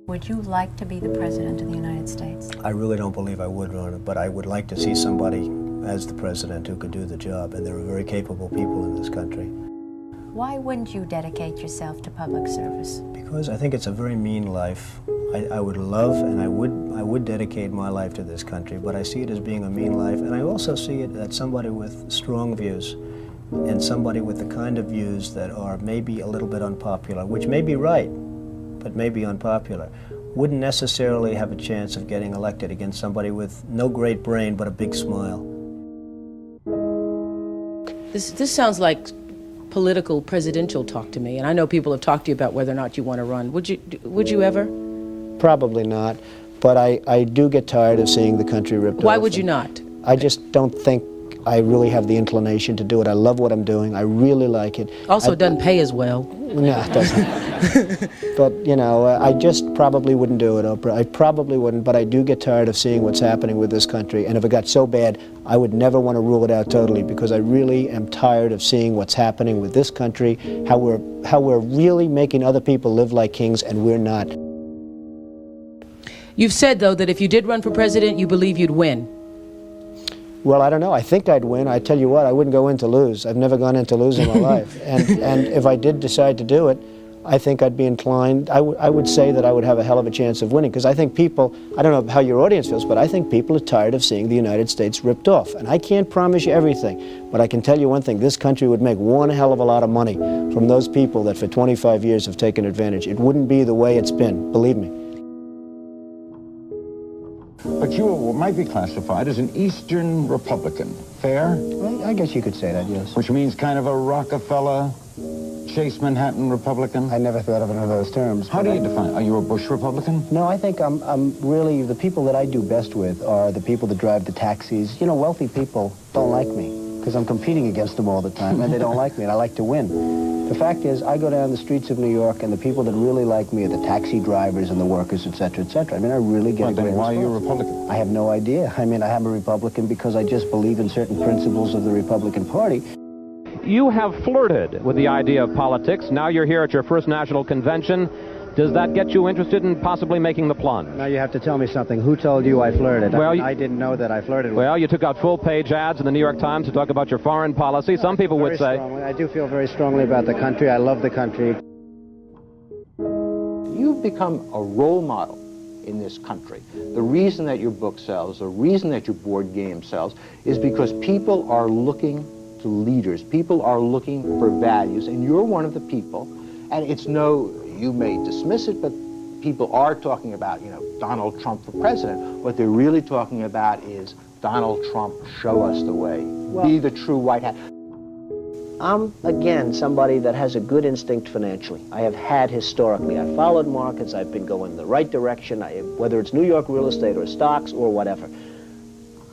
Would you like to be the President of the United States? I really don't believe I would run it, but I would like to see somebody as the President who could do the job, and there are very capable people in this country. Why wouldn't you dedicate yourself to public service? Because I think it's a very mean life. I would love and I would dedicate my life to this country, but I see it as being a mean life, and I also see it as somebody with strong views and somebody with the kind of views that are maybe a little bit unpopular, which may be right, but may be unpopular, wouldn't necessarily have a chance of getting elected against somebody with no great brain but a big smile. This sounds like political presidential talk to me, and I know people have talked to you about whether or not you want to run. Would you ever? Probably not, but I do get tired of seeing the country ripped off. Why would you not? I just don't think I really have the inclination to do it. I love what I'm doing. I really like it. Also, it doesn't pay as well. No, it doesn't. But, you know, I just probably wouldn't do it, Oprah. I probably wouldn't, but I do get tired of seeing what's happening with this country. And if it got so bad, I would never want to rule it out totally, because I really am tired of seeing what's happening with this country, how we're really making other people live like kings, and we're not. You've said, though, that if you did run for president, you believe you'd win. Well, I don't know. I think I'd win. I tell you what, I wouldn't go in to lose. I've never gone in to lose in my life. And if I did decide to do it, I think I'd be inclined, I would say that I would have a hell of a chance of winning, because I think people, I don't know how your audience feels, but I think people are tired of seeing the United States ripped off. And I can't promise you everything, but I can tell you one thing, this country would make one hell of a lot of money from those people that for 25 years have taken advantage. It wouldn't be the way it's been, believe me. But you might be classified as an Eastern Republican. Fair? Well, I guess you could say that, yes. Which means kind of a Rockefeller, Chase Manhattan Republican? I never thought of it in those terms. How do you define? Are you a Bush Republican? No, I think I'm really, the people that I do best with are the people that drive the taxis. You know, wealthy people don't like me, because I'm competing against them all the time, and they don't like me, and I like to win. The fact is, I go down the streets of New York, and the people that really like me are the taxi drivers and the workers, et cetera, et cetera. I mean, I really get a great response. Why are you a Republican? I have no idea. I mean, I am a Republican because I just believe in certain principles of the Republican Party. You have flirted with the idea of politics. Now you're here at your first national convention. Does that get you interested in possibly making the plunge? Now you have to tell me something. Who told you I flirted? Well, I didn't know that I flirted with. Well, you took out full-page ads in the New York Times to talk about your foreign policy. Some people would say... I do feel very strongly about the country. I love the country. You've become a role model in this country. The reason that your book sells, the reason that your board game sells, is because people are looking to leaders. People are looking for values, and you're one of the people. And it's no... You may dismiss it, but people are talking about, you know, Donald Trump for president. What they're really talking about is Donald Trump, show us the way. Well, be the true white hat. I'm, again, somebody that has a good instinct financially. I have had historically. I've followed markets. I've been going the right direction, whether it's New York real estate or stocks or whatever.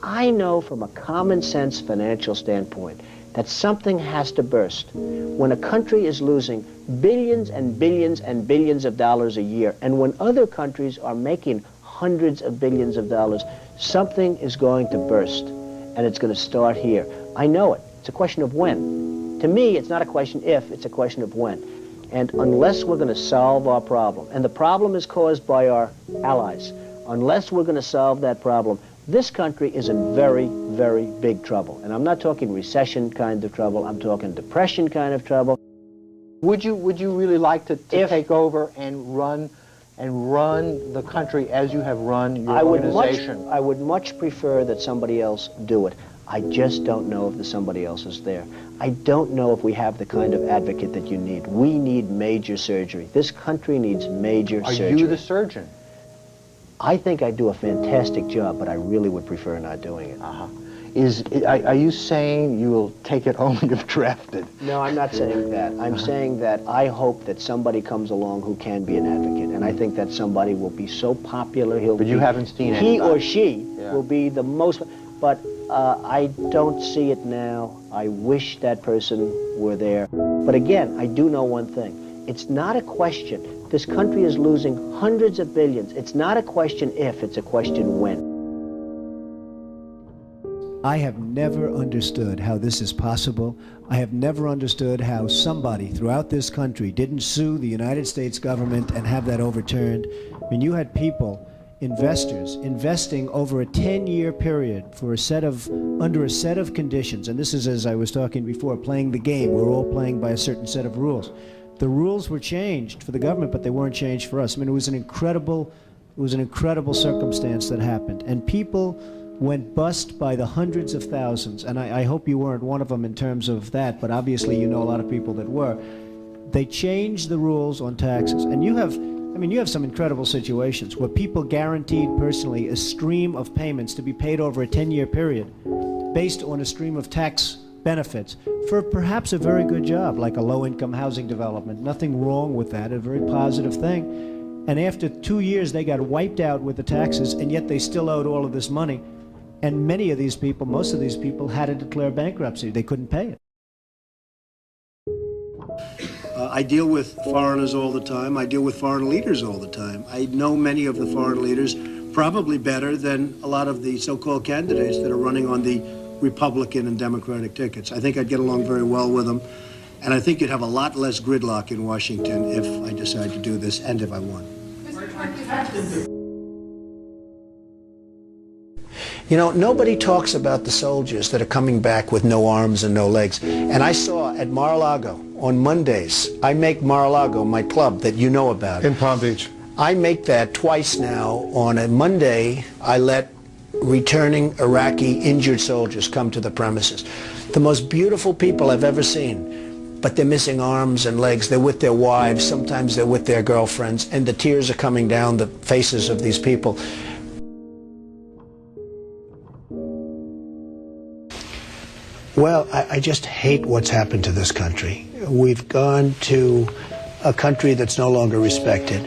I know from a common sense financial standpoint that something has to burst. When a country is losing billions and billions and billions of dollars a year, and when other countries are making hundreds of billions of dollars, something is going to burst, and it's going to start here. I know it. It's a question of when. To me, it's not a question if, it's a question of when. And unless we're going to solve our problem, and the problem is caused by our allies, unless we're going to solve that problem, this country is in very, very big trouble. And I'm not talking recession kind of trouble, I'm talking depression kind of trouble. Would you really like to take over and run the country as you have run your organization? I would much prefer that somebody else do it. I just don't know if the somebody else is there. I don't know if we have the kind of advocate that you need. We need major surgery. This country needs major surgery. Are you the surgeon? I think I do a fantastic job, but I really would prefer not doing it. Are you saying you will take it only if drafted? No, I'm not saying that. I'm saying that I hope that somebody comes along who can be an advocate, and I think that somebody will be so popular, But you haven't seen he or she will be the most, but I don't see it now. I wish that person were there. But again, I do know one thing. It's not a question. This country is losing hundreds of billions. It's not a question if, it's a question when. I have never understood how this is possible. I have never understood how somebody throughout this country didn't sue the United States government and have that overturned. I mean, you had people, investors, investing over a 10-year period for under a set of conditions. And this is, as I was talking before, playing the game. We're all playing by a certain set of rules. The rules were changed for the government, but they weren't changed for us. I mean, it was an incredible circumstance that happened. And people went bust by the hundreds of thousands, and I hope you weren't one of them in terms of that, but obviously you know a lot of people that were. They changed the rules on taxes, and you have some incredible situations where people guaranteed personally a stream of payments to be paid over a 10-year period based on a stream of tax benefits for perhaps a very good job, like a low-income housing development. Nothing wrong with that, a very positive thing. And after 2 years, they got wiped out with the taxes, and yet they still owed all of this money. And many of these people, most of these people, had to declare bankruptcy. They couldn't pay it. I deal with foreigners all the time. I deal with foreign leaders all the time. I know many of the foreign leaders probably better than a lot of the so-called candidates that are running on the Republican and Democratic tickets. I think I'd get along very well with them. And I think you'd have a lot less gridlock in Washington if I decide to do this and if I won. You know, nobody talks about the soldiers that are coming back with no arms and no legs. And I saw at Mar-a-Lago on Mondays, I make Mar-a-Lago my club that you know about. In Palm Beach. I make that twice now. On a Monday, I let returning Iraqi injured soldiers come to the premises. The most beautiful people I've ever seen, but they're missing arms and legs. They're with their wives, sometimes they're with their girlfriends, and the tears are coming down the faces of these people. Well, I just hate what's happened to this country. We've gone to a country that's no longer respected.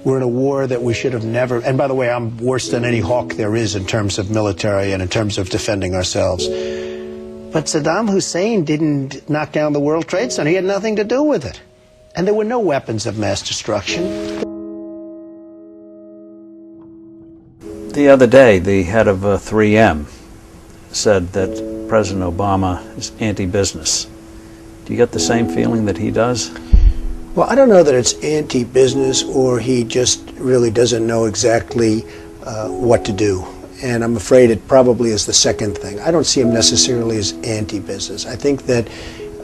We're in a war that we should have never, and by the way, I'm worse than any hawk there is in terms of military and in terms of defending ourselves. But Saddam Hussein didn't knock down the World Trade Center. He had nothing to do with it. And there were no weapons of mass destruction. The other day, the head of 3M said that President Obama is anti-business. Do you get the same feeling that he does? Well, I don't know that it's anti-business or he just really doesn't know exactly what to do. And I'm afraid it probably is the second thing. I don't see him necessarily as anti-business. I think that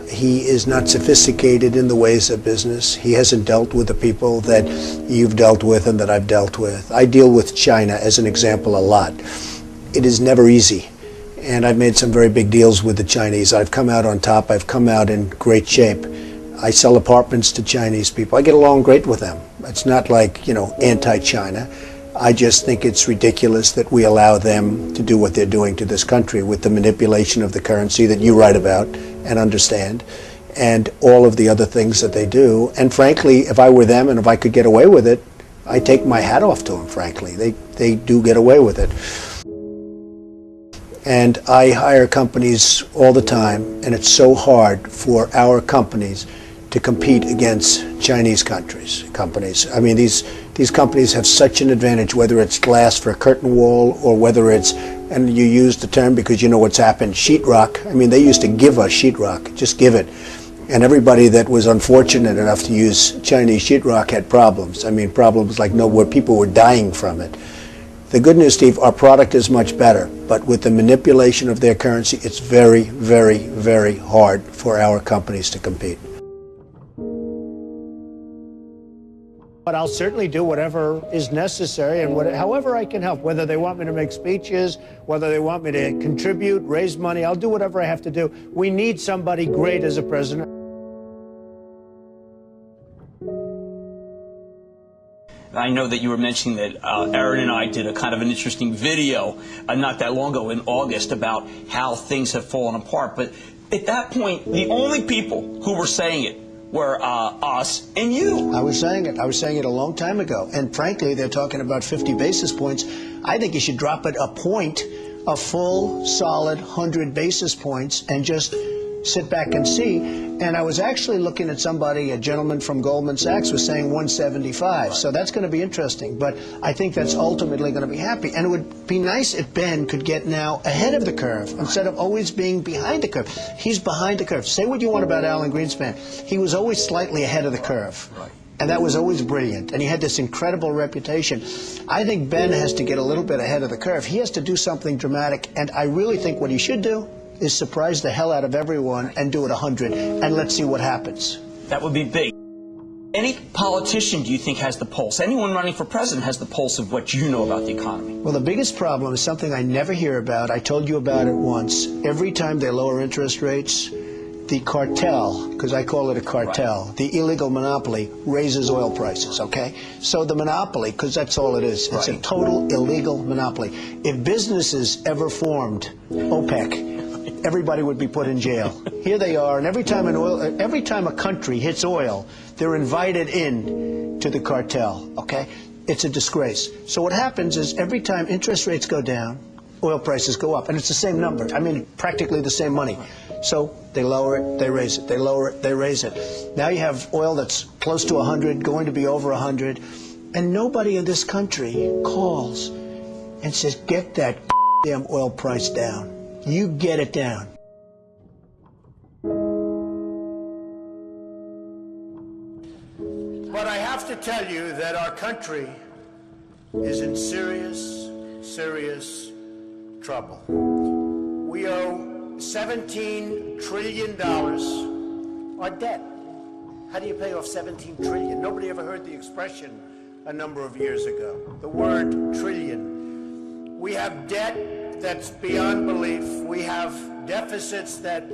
he is not sophisticated in the ways of business. He hasn't dealt with the people that you've dealt with and that I've dealt with. I deal with China as an example a lot. It is never easy. And I've made some very big deals with the Chinese. I've come out on top. I've come out in great shape. I sell apartments to Chinese people. I get along great with them. It's not like, anti-China. I just think it's ridiculous that we allow them to do what they're doing to this country with the manipulation of the currency that you write about and understand, and all of the other things that they do. And frankly, if I were them and if I could get away with it, I take my hat off to them, frankly. They do get away with it. And I hire companies all the time, and it's so hard for our companies to compete against Chinese companies. I mean, these companies have such an advantage, whether it's glass for a curtain wall or whether it's, and you use the term because you know what's happened, sheetrock. I mean, they used to give us sheetrock, just give it. And everybody that was unfortunate enough to use Chinese sheetrock had problems. I mean, problems like where people were dying from it. The good news, Steve, our product is much better, but with the manipulation of their currency, it's very, very, very hard for our companies to compete. But I'll certainly do whatever is necessary and however I can help, whether they want me to make speeches, whether they want me to contribute, raise money, I'll do whatever I have to do. We need somebody great as a president. I know that you were mentioning that Aaron and I did a kind of an interesting video not that long ago in August about how things have fallen apart. But at that point, the only people who were saying it were us and you. I was saying it a long time ago. And frankly, they're talking about 50 basis points. I think you should drop it a point, a full, solid 100 basis points, and just sit back and see. And I was actually looking at somebody, a gentleman from Goldman Sachs was saying 175. So that's going to be interesting. But I think that's ultimately going to be happy. And it would be nice if Ben could get now ahead of the curve instead of always being behind the curve. He's behind the curve. Say what you want about Alan Greenspan. He was always slightly ahead of the curve. And that was always brilliant. And he had this incredible reputation. I think Ben has to get a little bit ahead of the curve. He has to do something dramatic. And I really think what he should do is surprise the hell out of everyone and do it 100. And let's see what happens. That would be big. Any politician, do you think, has the pulse? Anyone running for president has the pulse of what you know about the economy? Well, the biggest problem is something I never hear about. I told you about it once. Every time they lower interest rates, the cartel, because I call it a cartel, the illegal monopoly, raises oil prices, okay? So the monopoly, because that's all it is, it's a total illegal monopoly. If businesses ever formed OPEC, everybody would be put in jail. Here they are, and every time a country hits oil, they're invited in to the cartel, okay? It's a disgrace. So what happens is every time interest rates go down, oil prices go up, and it's the same number. I mean, practically the same money. So they lower it, they raise it, they lower it, they raise it. Now you have oil that's close to 100, going to be over 100, and nobody in this country calls and says, get that damn oil price down. You get it down. But I have to tell you that our country is in serious, serious trouble. We owe $17 trillion our debt. How do you pay off 17 trillion? Nobody ever heard the expression a number of years ago. The word trillion. We have debt that's beyond belief. We have deficits that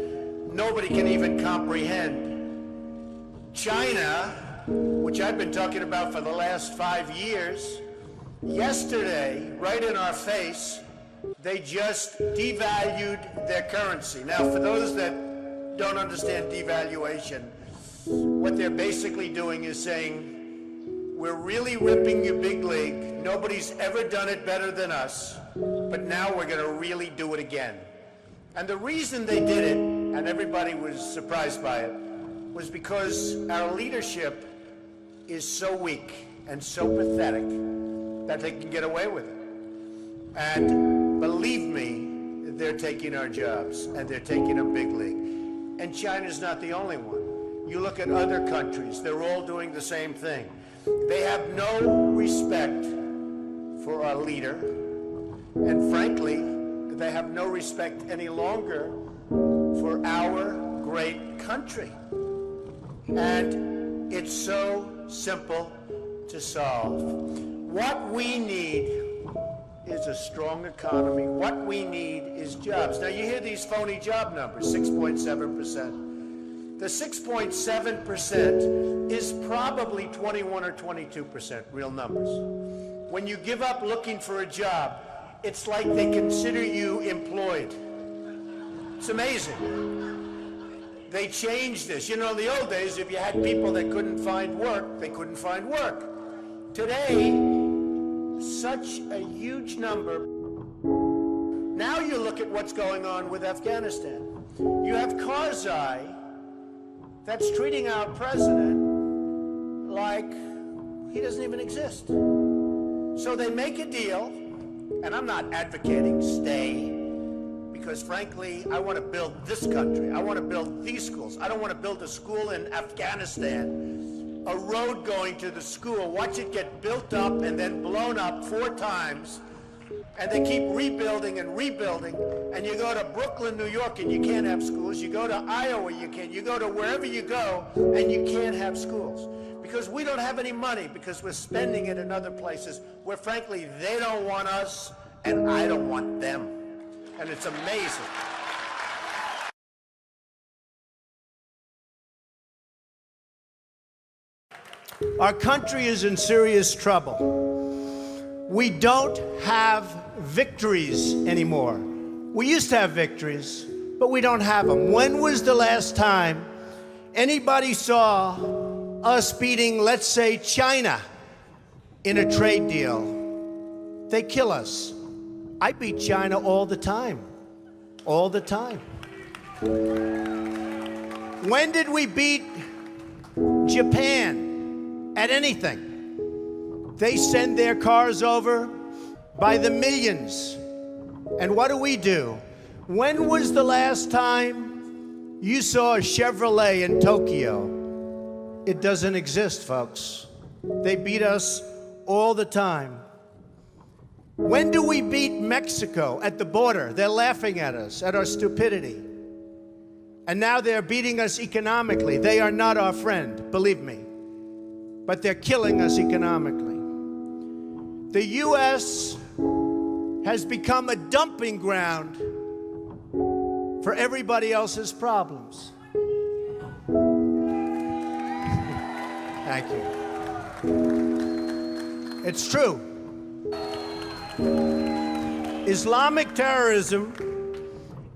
nobody can even comprehend. China, which I've been talking about for the last 5 years, yesterday, right in our face, they just devalued their currency. Now, for those that don't understand devaluation, what they're basically doing is saying, we're really ripping you big league. Nobody's ever done it better than us, but now we're going to really do it again. And the reason they did it, and everybody was surprised by it, was because our leadership is so weak and so pathetic that they can get away with it. And believe me, they're taking our jobs, and they're taking a big league. And China's not the only one. You look at other countries, they're all doing the same thing. They have no respect for our leader, and frankly, they have no respect any longer for our great country. And it's so simple to solve. What we need is a strong economy. What we need is jobs. Now, you hear these phony job numbers, 6.7%. The 6.7% is probably 21 or 22% real numbers. When you give up looking for a job, it's like they consider you employed. It's amazing. They changed this. You know, in the old days, if you had people that couldn't find work, they couldn't find work. Today, such a huge number. Now you look at what's going on with Afghanistan. You have Karzai that's treating our president like he doesn't even exist. So they make a deal, and I'm not advocating stay, because frankly, I want to build this country. I want to build these schools. I don't want to build a school in Afghanistan, a road going to the school, watch it get built up and then blown up 4 times, and they keep rebuilding and rebuilding, and you go to Brooklyn, New York, and you can't have schools. You go to Iowa, you can't. You go to wherever you go, and you can't have schools. Because we don't have any money, because we're spending it in other places where, frankly, they don't want us, and I don't want them. And it's amazing. Our country is in serious trouble. We don't have victories anymore. We used to have victories, but we don't have them. When was the last time anybody saw us beating, let's say, China in a trade deal? They kill us. I beat China all the time. All the time. When did we beat Japan at anything? They send their cars over by the millions. And what do? When was the last time you saw a Chevrolet in Tokyo? It doesn't exist, folks. They beat us all the time. When do we beat Mexico at the border? They're laughing at us, at our stupidity. And now they're beating us economically. They are not our friend, believe me. But they're killing us economically. The U.S. has become a dumping ground for everybody else's problems. Thank you. It's true. Islamic terrorism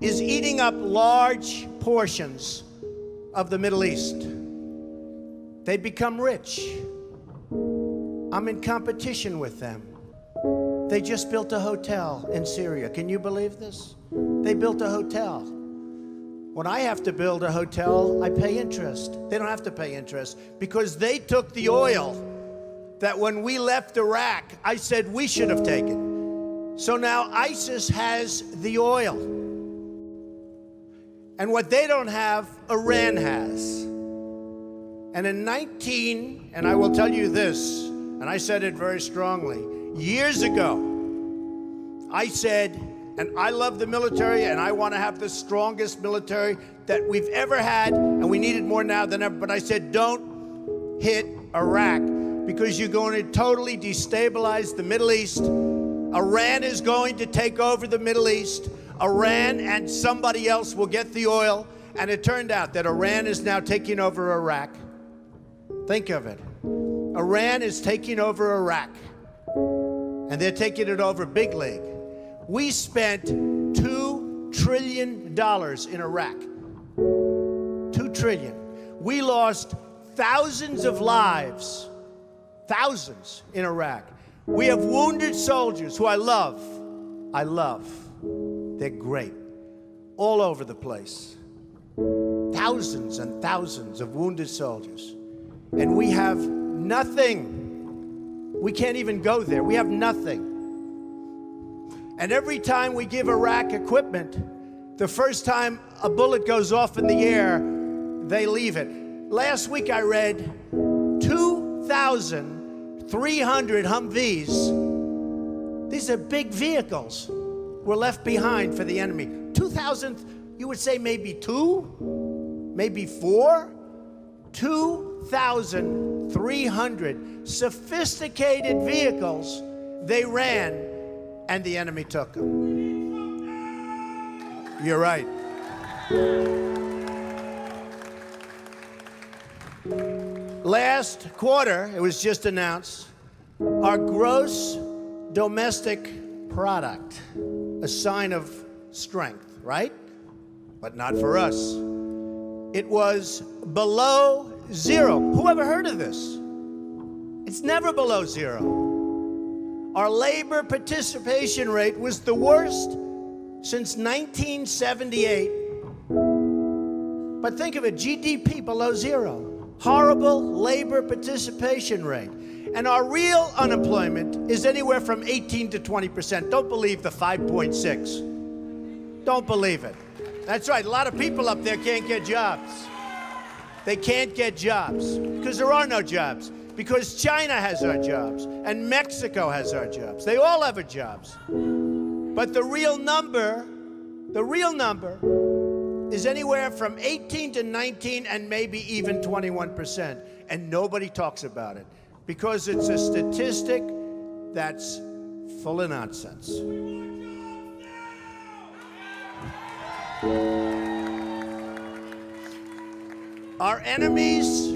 is eating up large portions of the Middle East. They become rich. I'm in competition with them. They just built a hotel in Syria. Can you believe this? They built a hotel. When I have to build a hotel, I pay interest. They don't have to pay interest because they took the oil that when we left Iraq, I said we should have taken. So now ISIS has the oil. And what they don't have, Iran has. And in and I will tell you this, and I said it very strongly, years ago, I said, and I love the military, and I want to have the strongest military that we've ever had, and we need it more now than ever, but I said, don't hit Iraq, because you're going to totally destabilize the Middle East. Iran is going to take over the Middle East. Iran and somebody else will get the oil, and it turned out that Iran is now taking over Iraq. Think of it. Iran is taking over Iraq, and they're taking it over big league. We spent $2 trillion in Iraq. $2 trillion. We lost thousands of lives, thousands in Iraq. We have wounded soldiers who I love. They're great. All over the place. Thousands and thousands of wounded soldiers. And we have nothing. We can't even go there. We have nothing. And every time we give Iraq equipment, the first time a bullet goes off in the air, they leave it. Last week I read 2,300 Humvees. These are big vehicles. Were left behind for the enemy. 2,000, you would say maybe 2, maybe 4, 2,300 sophisticated vehicles they ran, and the enemy took them. You're right. Last quarter, it was just announced, our gross domestic product, a sign of strength, right? But not for us. It was below zero. Who ever heard of this? It's never below zero. Our labor participation rate was the worst since 1978. But think of it, GDP below zero. Horrible labor participation rate. And our real unemployment is anywhere from 18 to 20%. Don't believe the 5.6. Don't believe it. That's right, a lot of people up there can't get jobs. They can't get jobs because there are no jobs. Because China has our jobs and Mexico has our jobs. They all have our jobs. But the real number is anywhere from 18 to 19 and maybe even 21%. And nobody talks about it because it's a statistic that's full of nonsense. Our enemies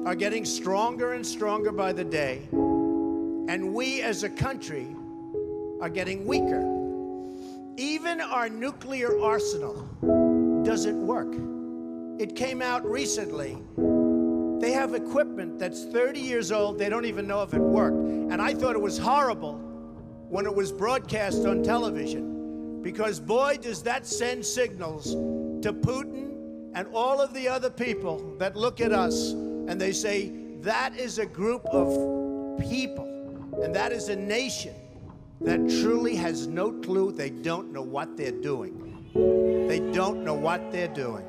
are getting stronger and stronger by the day, and we as a country are getting weaker. Even our nuclear arsenal doesn't work. It came out recently. They have equipment that's 30 years old. They don't even know if it worked. And I thought it was horrible when it was broadcast on television, because boy, does that send signals to Putin and all of the other people that look at us and they say, that is a group of people, and that is a nation that truly has no clue. They don't know what they're doing. They don't know what they're doing.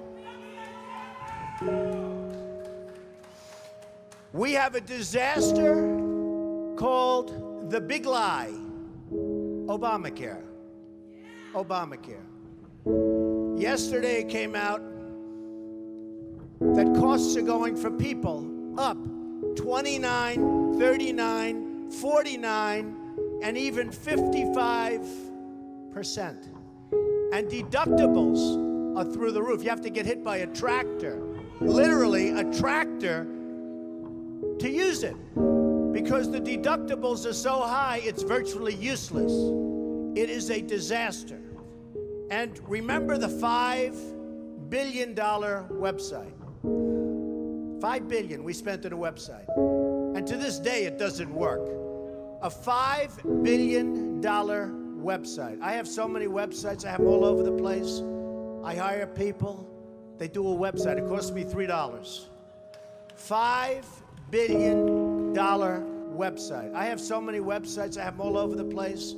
We have a disaster called the big lie, Obamacare. Obamacare. Yesterday it came out that costs are going for people up 29, 39, 49, and even 55%. And deductibles are through the roof. You have to get hit by a tractor, literally a tractor, to use it. Because the deductibles are so high, it's virtually useless. It is a disaster. And remember the $5 billion website. $5 billion we spent on a website. And to this day, it doesn't work. A $5 billion website. I have so many websites. I have them all over the place. I hire people. They do a website. It costs me $3. $5 billion website. I have so many websites. I have them all over the place.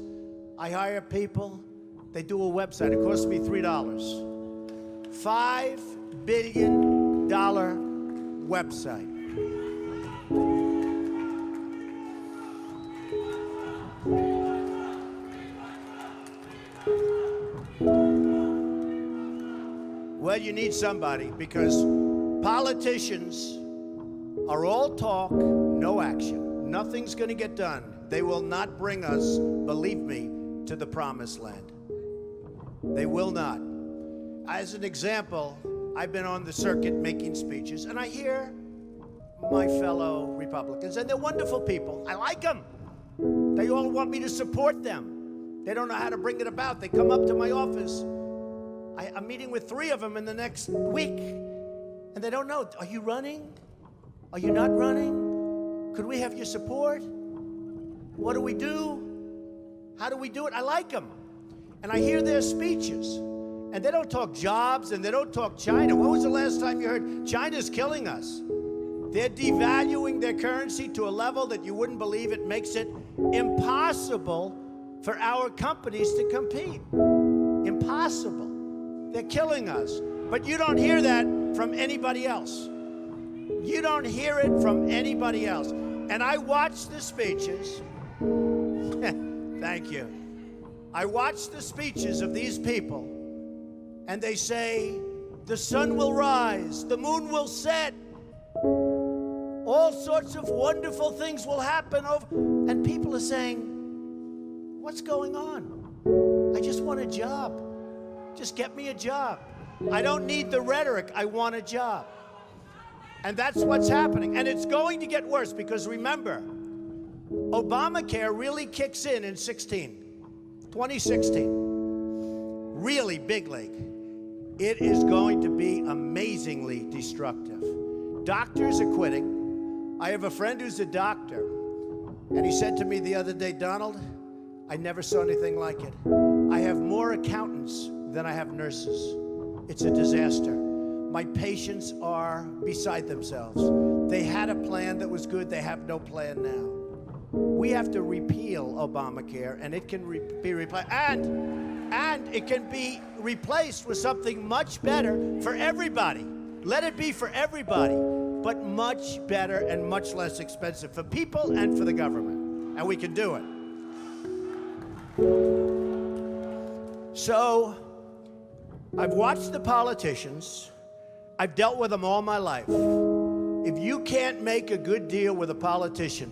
I hire people. They do a website. It costs me $3. $5 billion website. Well, you need somebody, because politicians are all talk, no action. Nothing's going to get done. They will not bring us, believe me, to the promised land. They will not. As an example, I've been on the circuit making speeches, and I hear my fellow Republicans, and they're wonderful people. I like them. They all want me to support them. They don't know how to bring it about. They come up to my office. I'm meeting with 3 of them in the next week, and they don't know. Are you running? Are you not running? Could we have your support? What do we do? How do we do it? I like them. And I hear their speeches, and they don't talk jobs, and they don't talk China. When was the last time you heard China's killing us? They're devaluing their currency to a level that you wouldn't believe. It makes it impossible for our companies to compete. Impossible. They're killing us. But you don't hear that from anybody else. You don't hear it from anybody else. And I watch the speeches. Thank you. I watch the speeches of these people, and they say, the sun will rise, the moon will set, all sorts of wonderful things will happen. And people are saying, what's going on? I just want a job. Just get me a job. I don't need the rhetoric. I want a job. And that's what's happening. And it's going to get worse, because remember, Obamacare really kicks in 2016. Really big league. It is going to be amazingly destructive. Doctors are quitting. I have a friend who's a doctor, and he said to me the other day, Donald, I never saw anything like it. I have more accountants than I have nurses. It's a disaster. My patients are beside themselves. They had a plan that was good. They have no plan now. We have to repeal Obamacare, and it can be replaced. And it can be replaced with something much better for everybody. Let it be for everybody, but much better and much less expensive for people and for the government. And we can do it. So, I've watched the politicians. I've dealt with them all my life. If you can't make a good deal with a politician,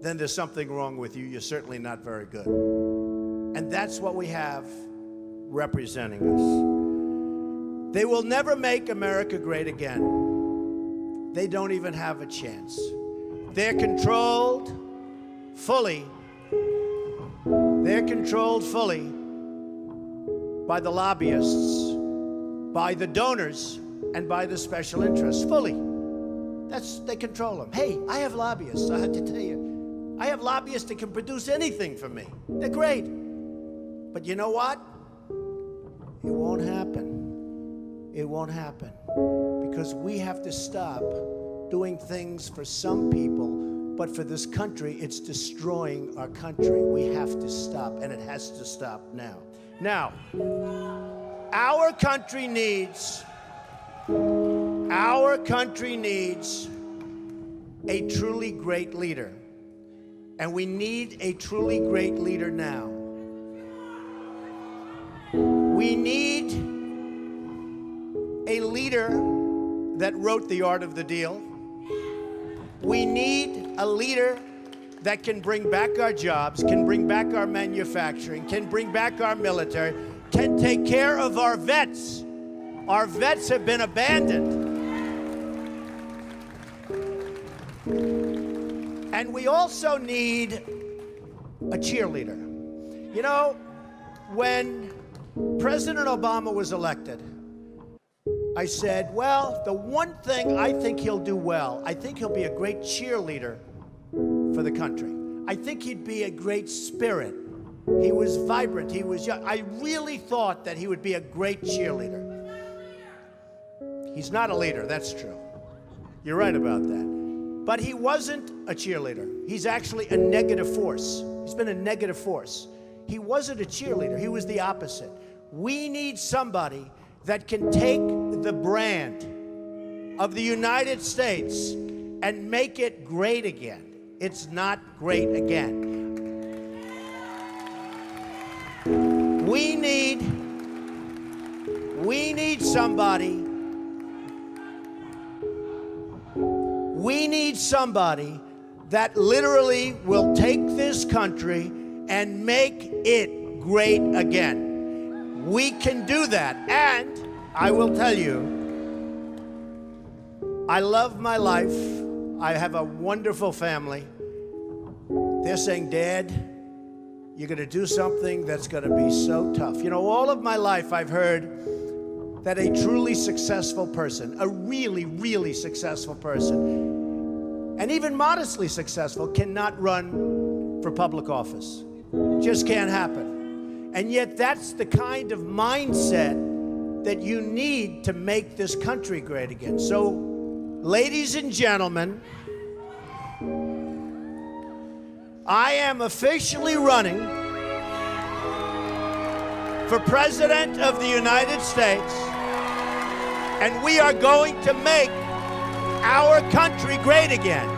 then there's something wrong with you. You're certainly not very good. And that's what we have representing us. They will never make America great again. They don't even have a chance. They're controlled fully. They're controlled fully by the lobbyists, by the donors, and by the special interests, fully. They control them. Hey, I have lobbyists, I have to tell you. I have lobbyists that can produce anything for me. They're great. But you know what? It won't happen. It won't happen because we have to stop doing things for some people, but for this country, it's destroying our country. We have to stop, and it has to stop now. Now, our country needs a truly great leader. And we need a truly great leader now. We need a leader that wrote The Art of the Deal. We need a leader that can bring back our jobs, can bring back our manufacturing, can bring back our military, can take care of our vets. Our vets have been abandoned. And we also need a cheerleader. You know, when President Obama was elected, I said, well, the one thing I think he'll do well, I think he'll be a great cheerleader for the country. I think he'd be a great spirit. He was vibrant, he was young. I really thought that he would be a great cheerleader. He's not a leader, that's true. You're right about that. But he wasn't a cheerleader. He's actually a negative force. He's been a negative force. He wasn't a cheerleader, he was the opposite. We need somebody that can take the brand of the United States and make it great again. It's not great again. We need somebody. We need somebody that literally will take this country and make it great again. We can do that. And I will tell you, I love my life. I have a wonderful family. They're saying, Dad, you're going to do something that's going to be so tough. You know, all of my life I've heard that a truly successful person, a really, really successful person, and even modestly successful, cannot run for public office. Just can't happen. And yet that's the kind of mindset that you need to make this country great again. So, ladies and gentlemen, I am officially running for President of the United States, and we are going to make our country great again.